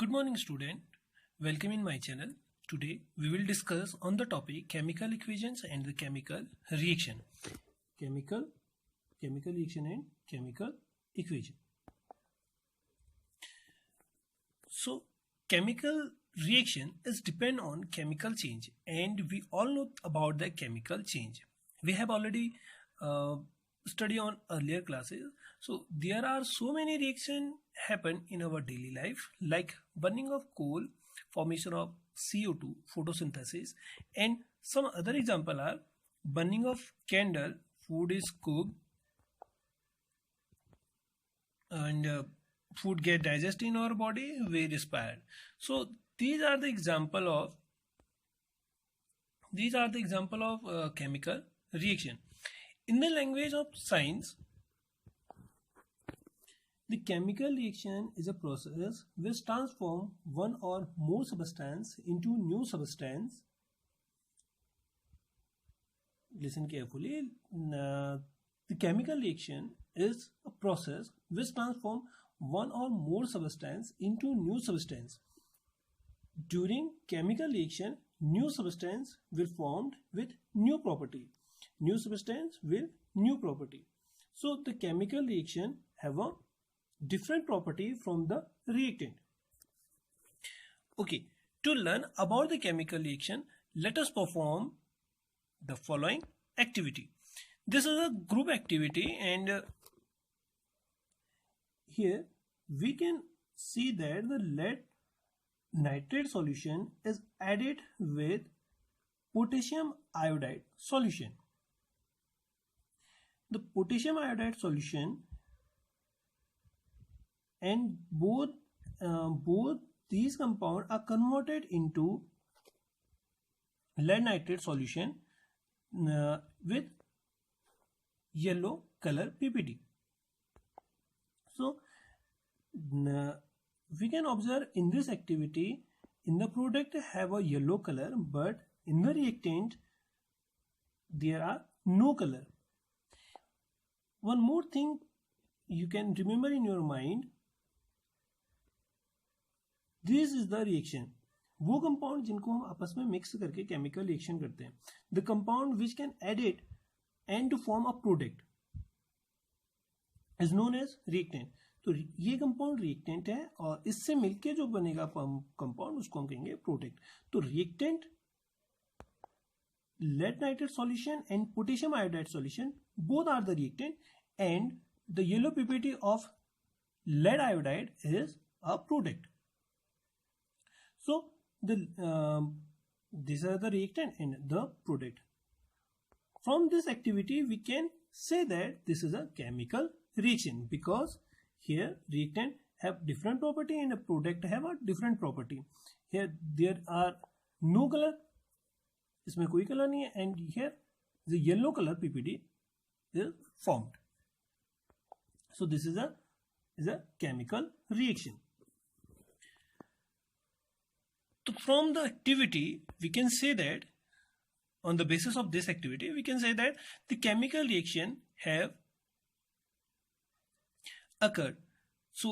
Good morning student, welcome in my channel. Today we will discuss on the topic chemical equations and the chemical reaction. Chemical reaction and chemical equation. So chemical reaction is depend on chemical change, and we all know about the chemical change. We have already studied on earlier classes. So there are so many reactions happen in our daily life, like burning of coal, formation of CO2, photosynthesis, and some other example are burning of candle, food is cooked, and food get digested in our body, we respire. So these are the example of chemical reaction. In the language of science, the chemical reaction is a process which transforms one or more substance into new substance. Listen carefully. The chemical reaction is a process which transforms one or more substance into new substance. During chemical reaction, new substance will formed with new property. New substance with new property. So the chemical reaction have a different property from the reactant. Okay, to learn about the chemical reaction, let us perform the following activity. This is a group activity, and here we can see that the lead nitrate solution is added with potassium iodide solution. The potassium iodide solution and both these compounds are converted into lead nitrate solution with yellow color PPT. So we can observe in this activity, in the product have a yellow color, but in the reactant there are no color. One more thing you can remember in your mind, this is the reaction. वो compound जिनको हम आपस में mix करके chemical reaction करते हैं, the compound which can edit and to form a product is known as reactant. तो ये कंपाउंड रिएक्टेंट है और इससे मिलके जो बनेगा कंपाउंड उसको हम कहेंगे प्रोडक्ट. तो reactant lead nitrate solution and potassium iodide solution both are the reactant, and the yellow PPT of lead iodide is a product. So these are the reactant and the product. From this activity we can say that this is a chemical reaction, because here reactant have different property and a product have a different property. Here there are no color, इसमें कोई colour नहीं है, and here the yellow colour PPT is formed. So this is a chemical reaction. तो from the activity we can say that, on the basis of this activity we can say that the chemical reaction have occurred. So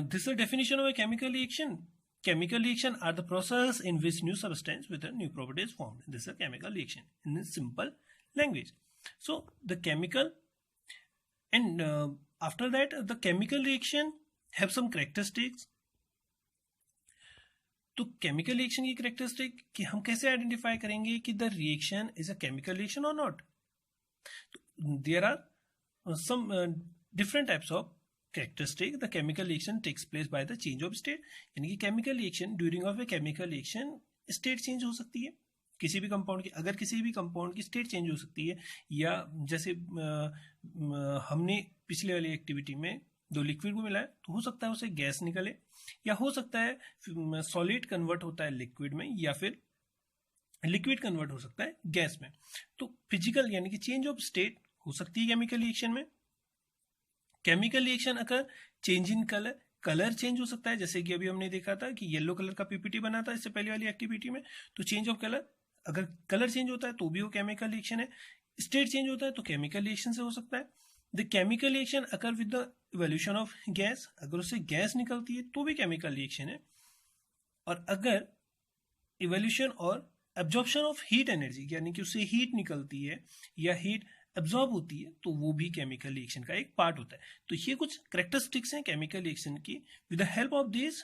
this is the definition of a chemical reaction. Chemical reaction are the process in which new substance with a new property is formed. This is a chemical reaction in simple language. So the chemical, and after that the chemical reaction have some characteristics. तो chemical reaction की characteristic कि हम कैसे identify करेंगे कि the reaction is a chemical reaction or not. There are some different types of characteristic. The chemical reaction takes place by the change of state. यानी कि chemical reaction during of a chemical reaction state change हो सकती है किसी भी compound की. अगर किसी भी कंपाउंड की स्टेट चेंज हो सकती है, या जैसे हमने पिछले वाली एक्टिविटी में दो लिक्विड को मिलाया, तो हो सकता है उसे गैस निकले, या हो सकता है सॉलिड कन्वर्ट होता है लिक्विड में, या फिर लिक्विड कन्वर्ट हो सकता है गैस में. तो फिजिकल यानी कि चेंज ऑफ स्टेट हो सकती है केमिकल रिएक्शन में. केमिकल रिएक्शन अगर चेंज इन कलर चेंज हो सकता है, जैसे कि अभी हमने देखा था कि येलो कलर का पीपीटी बना था इससे पहले वाली एक्टिविटी में. तो चेंज ऑफ कलर, अगर कलर चेंज होता है तो भी वो केमिकल रिएक्शन है. स्टेट चेंज होता है तो केमिकल रिएक्शन से हो सकता है. The chemical reaction occur with the evolution of gas, अगर उससे गैस निकलती है तो भी केमिकल रिएक्शन है. और अगर इवोल्यूशन और एब्जॉर्प्शन ऑफ हीट एनर्जी, यानी कि उससे हीट निकलती है या हीट एब्जॉर्ब होती है, तो वो भी केमिकल रिएक्शन का एक पार्ट होता है। तो ये कुछ करेक्टरिस्टिक्स हैं केमिकल रिएक्शन की। With the help of this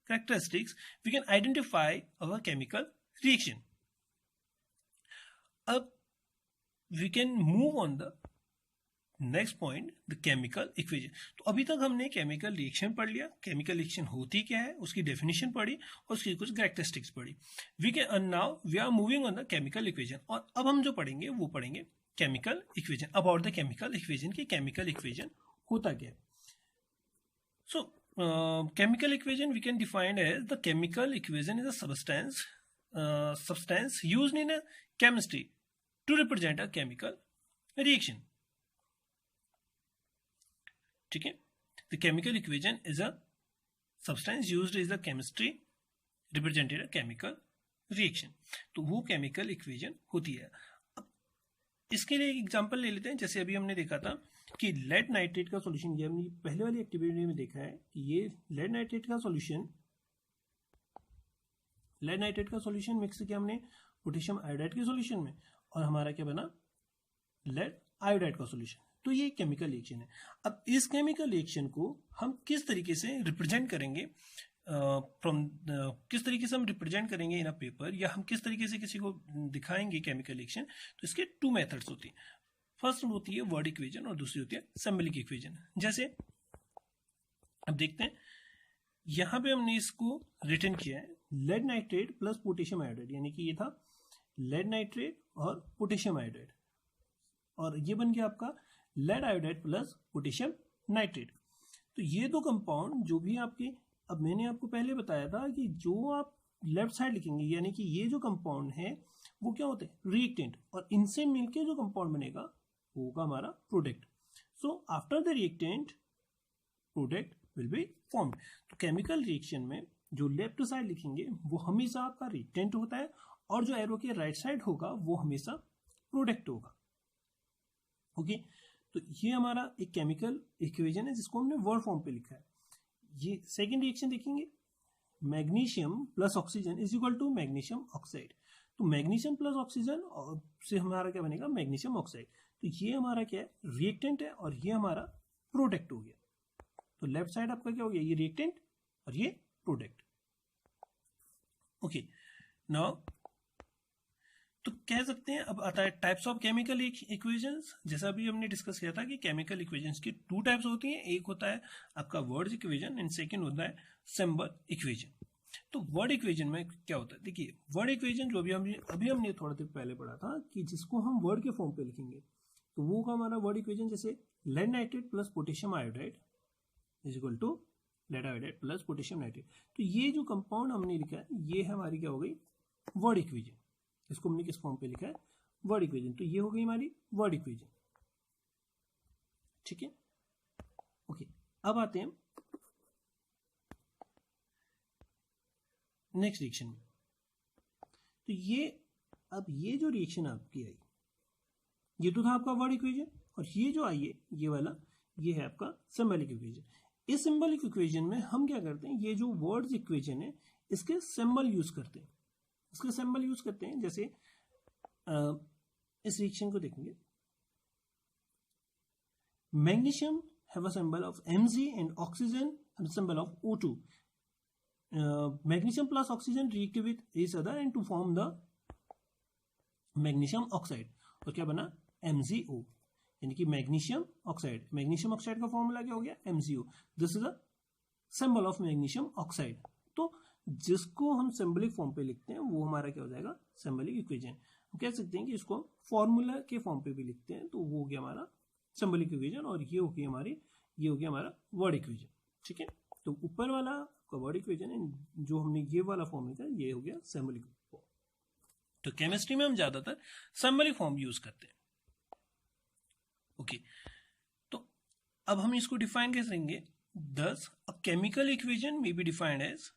characteristics we can identify our chemical reaction. अब we can move on the next point, the chemical equation. तो अभी तक हमने केमिकल रिएक्शन पढ़ लिया, केमिकल रिएक्शन होती क्या है उसकी डेफिनेशन पढ़ी और उसकी कुछ कैरेक्टरिस्टिक्स पढ़ी। Now we are moving on the chemical equation, और अब हम जो पढ़ेंगे वो पढ़ेंगे chemical equation, about the chemical equation की केमिकल इक्वेशन होता क्या है। सो chemical equation we can define as the chemical equation is a substance used in a chemistry to represent a chemical reaction. ठीक है, the chemical equation is a substance used in the chemistry represented a chemical reaction. तो वो chemical equation होती है। अब इसके लिए एक एग्जांपल ले लेते हैं। जैसे अभी हमने देखा था कि लेड नाइट्रेट का सॉल्यूशन, ये हमने पहले वाली एक्टिविटी में देखा है कि ये लेड नाइट्रेट का सॉल्यूशन मिक्स किया हमने पोटेशियम आयोडाइड के सॉल्यूशन में, और हमारा क्या बना, लेड आयोडाइड का सॉल्यूशन। तो ये केमिकल रिएक्शन है। अब इस केमिकल रिएक्शन को हम किस तरीके से रिप्रेजेंट करेंगे किस तरीके से हम रिप्रेजेंट करेंगे इन अ पेपर, या हम किस तरीके से किसी को दिखाएंगे केमिकल रिएक्शन, तो इसके 2 मेथड्स होती हैं। फर्स्ट होती है वर्ड इक्वेशन और दूसरी होती है सिंबॉलिक इक्वेशन। जैसे अब देखते हैं, यहां पे हमने इसको रिटर्न किया है lead nitrate plus potassium iodide, यानी कि ये था लेड नाइट्रेट और पोटेशियम आयोडाइड, और ये बन गया आपका lead iodide plus potassium nitrate. तो ये दो कंपाउंड जो भी आपके, अब मैंने आपको पहले बताया था कि जो आप लेफ्ट साइड लिखेंगे, यानी कि ये जो कंपाउंड है वो क्या होते हैं, रिएक्टेंट, और इनसे मिलके जो कंपाउंड बनेगा वो होगा हमारा product. So after the reactant product will be formed. तो केमिकल रिएक्शन में जो लेफ्ट साइड लिखेंगे वो हमेशा आपका रिएक्टेंट होता है, और जो एरो के राइट साइड होगा वो हमेशा प्रोडक्ट होगा। ओके, तो ये हमारा एक केमिकल इक्वेशन है जिसको हमने वर्ड फॉर्म पे लिखा है। ये सेकेंड रिएक्शन देखेंगे, magnesium plus oxygen is equal to magnesium oxide. तो मैग्नीशियम प्लस ऑक्सीजन से हमारा क्या बनेगा, मैग्नीशियम ऑक्साइड। तो ये हमारा क्या है, रिएक्टेंट है, और ये हमारा प्रोडक्ट हो गया। तो लेफ्ट साइड आपका क्या हो गया, ये रिएक्टेंट और ये प्रोडक्ट। ओके, नाउ तो कह सकते हैं, अब आता है टाइप्स ऑफ केमिकल इक्वेशंस। जैसा अभी हमने डिस्कस किया था कि केमिकल इक्वेशंस की 2 टाइप्स होती हैं, एक होता है आपका वर्ड इक्वेशन एंड सेकंड होता है सिंबल इक्वेशन। तो वर्ड इक्वेशन में क्या होता है, देखिए वर्ड इक्वेशन जो अभी हमने थोड़ा देर पहले पढ़ा था कि जिसको हम वर्ड के फॉर्म पे लिखेंगे, तो वो का हमारा वर्ड इक्वेशन जैसे lead nitrate plus potassium iodide is equal to lead iodide plus potassium nitrate. तो ये जो कंपाउंड हमने लिखा है ये है हमारी क्या हो गई, वर्ड इक्वेशन। इसको हमने किस फॉर्म पे लिखा है, वर्ड इक्वेशन। तो ये हो गई हमारी वर्ड इक्वेशन। ठीक है, ओके, अब आते हैं नेक्स्ट रिएक्शन में। तो ये जो रिएक्शन आपकी आई, ये तो था आपका वर्ड इक्वेशन, और ये जो आई है ये वाला, ये है आपका सिंबॉलिक इक्वेशन। इस सिंबॉलिक इक्वेशन में हम क्या करते हैं, ये जो वर्ड्स इक्वेशन है इसके सिंबल यूज करते हैं। इसके सिंबल यूज करते हैं, जैसे इस रिएक्शन को देखेंगे, magnesium have a symbol of Mg and oxygen have a symbol of O2. Magnesium plus oxygen react with each other and to form the magnesium oxide, और क्या बना, MgO, यानी कि मैग्नीशियम ऑक्साइड। मैग्नीशियम ऑक्साइड का formula क्या हो गया, MgO। This is a symbol of magnesium oxide. तो जिसको हम सिंबलिक फॉर्म पे लिखते हैं वो हमारा क्या हो जाएगा, सिंबलिक इक्वेशन। हम कह सकते हैं कि इसको फॉर्मूला के फॉर्म पे भी लिखते हैं, तो वो हो गया हमारा सिंबलिक इक्वेशन, और ये हो गया हमारा वर्ड इक्वेशन। ठीक है, तो ऊपर वाला वर्ड इक्वेशन है, जो हमने ये वाला फॉर्म लिखा है ये हो गया सिंबलिक फॉर्म। तो केमिस्ट्री में हम ज्यादातर सिंबलिक फॉर्म यूज करते हैं। ओके, तो अब हम इसको डिफाइन कैसे करेंगे। Thus, a chemical equation may be defined as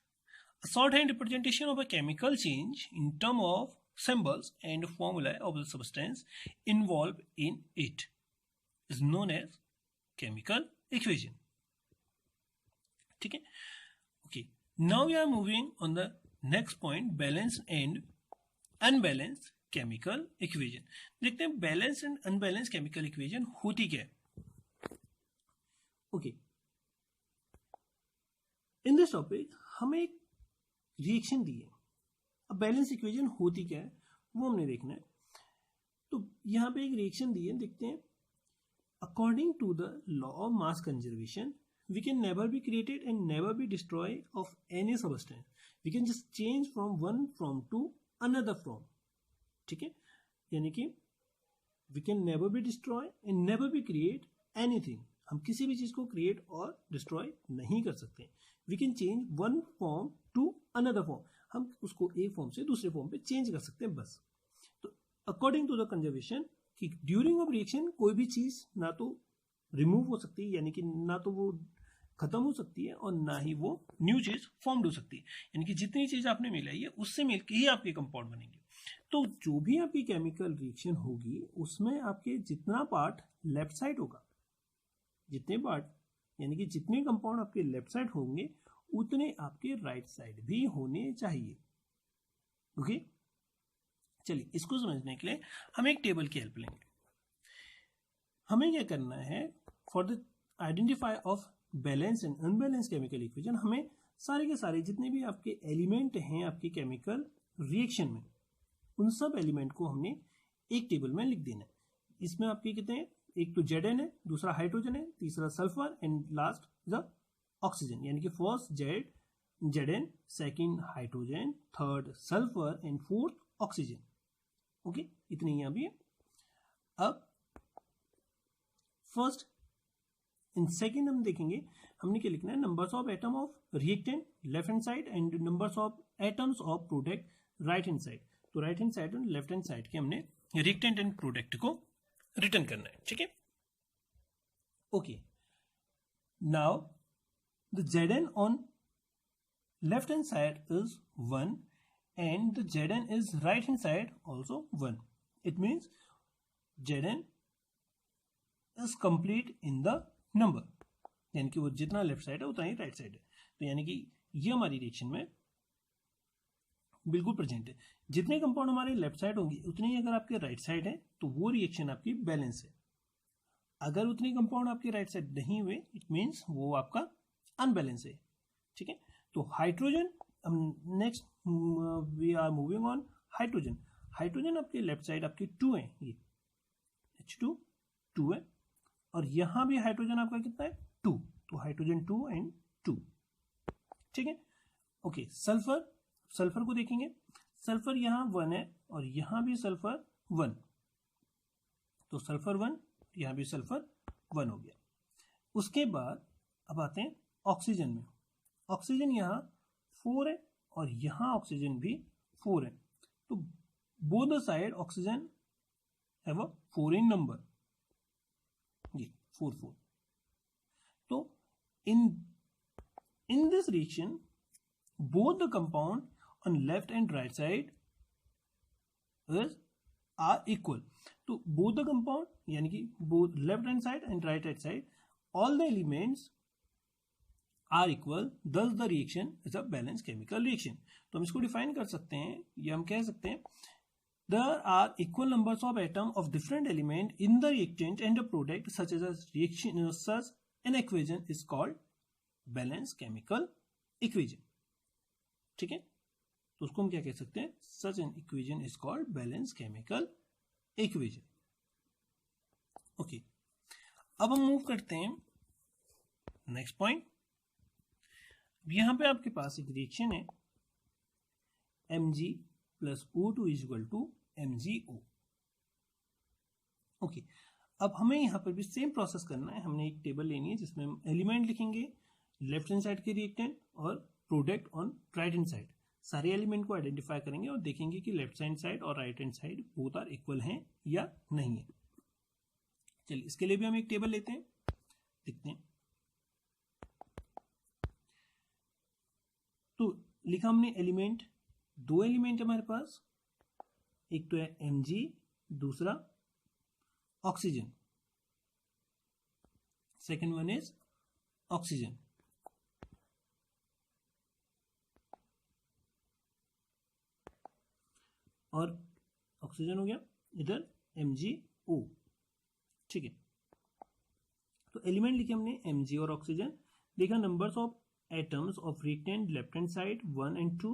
a shorthand representation of a chemical change in terms of symbols and formulae of the substance involved in it is known as chemical equation. ठीक है, okay. Now we are moving on the next point, balance and unbalance chemical equation. देखते हैं balance and unbalance chemical equation होती क्या है। Okay, in this topic हमें एक reaction दी है, अब बैलेंस इक्वेशन होती क्या है वो हमने देखना है। तो यहां पे एक रिएक्शन दी है, देखते हैं। According to the law of mass conservation, we can never be created and never be destroyed of any substance. We can just change from one form to another form. ठीक है, यानी कि we can never be destroy and never be create anything. हम किसी भी चीज को create और destroy नहीं कर सकते. We can change one form to another form. हम उसको एक फॉर्म से दूसरे फॉर्म पे चेंज कर सकते हैं बस. तो अकॉर्डिंग टू द कंजर्वेशन कि ड्यूरिंग ऑफ रिएक्शन कोई भी चीज ना तो रिमूव हो सकती है, यानी कि ना तो वो खत्म हो सकती है और ना ही वो न्यू चीज फॉर्म्ड हो सकती है, यानी कि जितनी चीज आपने मिलाई है उससे मिलकर ही आपके कंपाउंड बनेंगे। तो जो भी आपकी केमिकल रिएक्शन होगी उसमें आपके जितना पार्ट लेफ्ट साइड होगा, जितने पार्ट यानी कि जितने कंपाउंड आपके लेफ्ट साइड होंगे उतने आपके राइट साइड भी होने चाहिए। ओके, चलिए इसको समझने के लिए हम एक टेबल की हेल्प लेंगे। हमें क्या करना है, for the identify of balance and unbalance chemical equation, हमें सारे के सारे जितने भी आपके एलिमेंट हैं आपके केमिकल रिएक्शन में, उन सब एलिमेंट को हमने एक टेबल में लिख देना है। इसमें आपके कितने हैं, एक तो Zn है, दूसरा हाइड्रोजन है, तीसरा sulphur and last the oxygen, यानी कि first Zn, second hydrogen, third sulphur and fourth oxygen. Okay, इतने यहाँ भी है। अब फर्स्ट इन सेकेंड हम देखेंगे, हमने क्या लिखना है, numbers of atom of reactant left hand side and numbers of atoms of product right hand side. तो राइट हैंड साइड और लेफ्ट हैंड साइड के हमने रिएक्टेंट एंड प्रोडक्ट को रिटर्न करना है। ठीक है, okay. Now the Zn on left hand side is 1 and the Zn is right hand side also 1. It means Zn is complete in the number, यानी कि वो जितना लेफ्ट साइड है उतना ही राइट साइड है। तो यानी कि ये हमारी रिएक्शन में बिल्कुल प्रेजेंट है। जितने कंपाउंड हमारे लेफ्ट साइड होंगे उतने ही अगर आपके राइट साइड है तो वो रिएक्शन आपकी बैलेंस है। अगर उतने कंपाउंड आपके राइट साइड नहीं हुए इट मीन्स वो आपका अनबैलेंस है। ठीक है, तो hydrogen, next we are moving on hydrogen. Hydrogen आपके लेफ्ट साइड आपके 2 है, ये H2 2 है और यहां भी हाइड्रोजन आपका कितना है 2, तो हाइड्रोजन 2 एंड 2। ठीक है, ओके। सल्फर को देखेंगे, सल्फर यहां 1 है और यहां भी सल्फर 1, तो सल्फर 1, यहां भी सल्फर 1 हो गया। उसके बाद अब आते हैं ऑक्सीजन में। ऑक्सीजन यहां 4 है और यहां ऑक्सीजन भी 4 है, तो both the side oxygen have a 4 in number, ये 4। तो in this reaction both the compound on left and right side are equal. तो both the compound यानी कि both left hand side and right hand side all the elements are equal, thus the reaction is a balanced chemical reaction. तो हम इसको define कर सकते हैं, ये हम कह सकते हैं there are equal numbers of atoms of different element in the reactant and the product such as a reaction, such an equation is called balanced chemical equation. ठीक है, तो उसको हम क्या कह सकते हैं, सच an equation is called balance chemical equation. Okay, अब हम मूव करते हैं नेक्स्ट पॉइंट। यहां पे आपके पास एक रिएक्शन है Mg plus O2 is equal to MgO। Okay, अब हमें यहां पर भी सेम प्रोसेस करना है। हमने एक टेबल लेनी है जिसमें हम एलिमेंट लिखेंगे लेफ्ट हैंड साइड के रिएक्टेंट और product on right hand side. सारे एलिमेंट को आइडेंटिफाई करेंगे और देखेंगे कि लेफ्ट हैंड साइड और right hand side both are equal हैं या नहीं है। चलिए इसके लिए भी हम एक टेबल लेते हैं, देखते हैं। तो लिखा हमने एलिमेंट, 2 एलिमेंट हमारे पास, एक तो है Mg, दूसरा oxygen, second one is oxygen. और ऑक्सीजन हो गया इधर MgO, ठीक है। तो एलिमेंट लिखे हमने Mg और ऑक्सीजन, देखा numbers of atoms of reactant left hand side 1 and 2,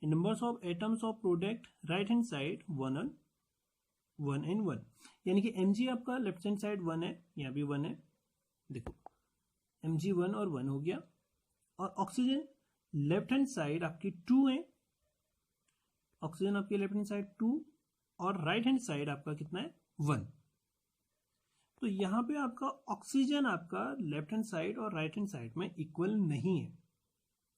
numbers of atoms of product right hand side 1 and 1, यानी कि Mg आपका लेफ्ट हैंड साइड 1 है, यहाँ भी 1 है, देखो Mg 1 और 1 हो गया, और ऑक्सीजन लेफ्ट हैंड साइड आपकी 2 है, ऑक्सीजन आपकी लेफ्ट हैंड साइड 2 और राइट हैंड साइड आपका कितना है 1। तो यहां पे आपका ऑक्सीजन आपका लेफ्ट हैंड साइड और राइट हैंड साइड में इक्वल नहीं है,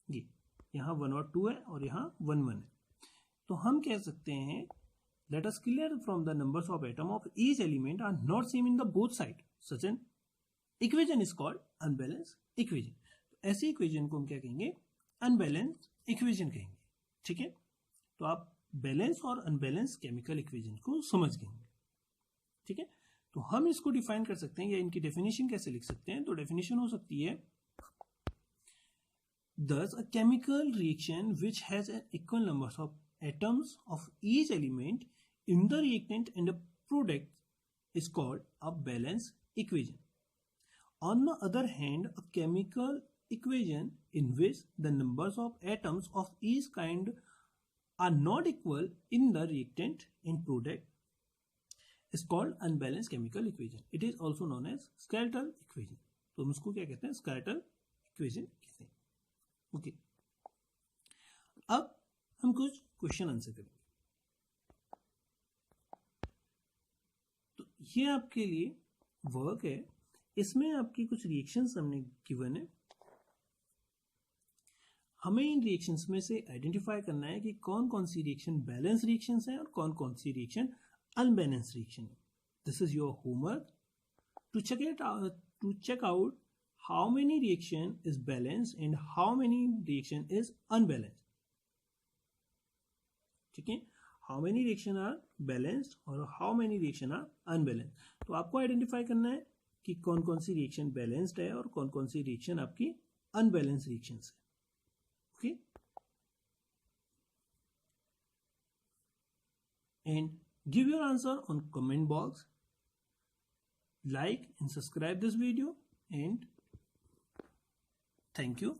ये यहां 1 और 2 है और यहां 1 1 है। तो हम कह सकते हैं let us clear from the numbers of atom of each element are not same in the both side, such an equation is called unbalance equation. तो ऐसी इक्वेशन को हम क्या कहेंगे, अनबैलेंस इक्वेशन कहेंगे, ठीक है। तो आप बैलेंस और अनबैलेंस केमिकल इक्वेशन को समझ गए, ठीक है। तो हम इसको डिफाइन कर सकते हैं या इनकी डेफिनेशन कैसे लिख सकते हैं, तो डेफिनेशन हो सकती है thus a chemical reaction which has an equal numbers of atoms of each element in the reactant and the product is called a balance equation. On the other hand, a chemical equation in which the numbers of atoms of each kind are not equal in the reactant and product is called unbalanced chemical equation. It is also known as skeletal equation. तो हम इसको क्या कहते हैं, skeletal equation कहते हैं, okay. अब हम कुछ क्वेश्चन आंसर करेंगे। तो ये आपके लिए वर्क है, इसमें आपकी कुछ रिएक्शंस हमने गिवन है, हमें इन रिएक्शंस में से आइडेंटिफाई करना है कि कौन कौन सी रिएक्शन बैलेंस रिएक्शंस हैं और कौन कौन सी रिएक्शन अनबैलेंस रिएक्शन है। This is your homework to check out how many reaction is balanced and how many reaction is unbalanced, ठीक है। how many reaction are balanced और how many reaction are unbalanced। तो आपको identify करना है कि कौन कौन सी रिएक्शन बैलेंस्ड है और कौन कौन सी रिएक्शन आपकी अनबैलेंस्ड रिएक्शन है, okay. and give your answer on comment box, like and subscribe this video, and thank you.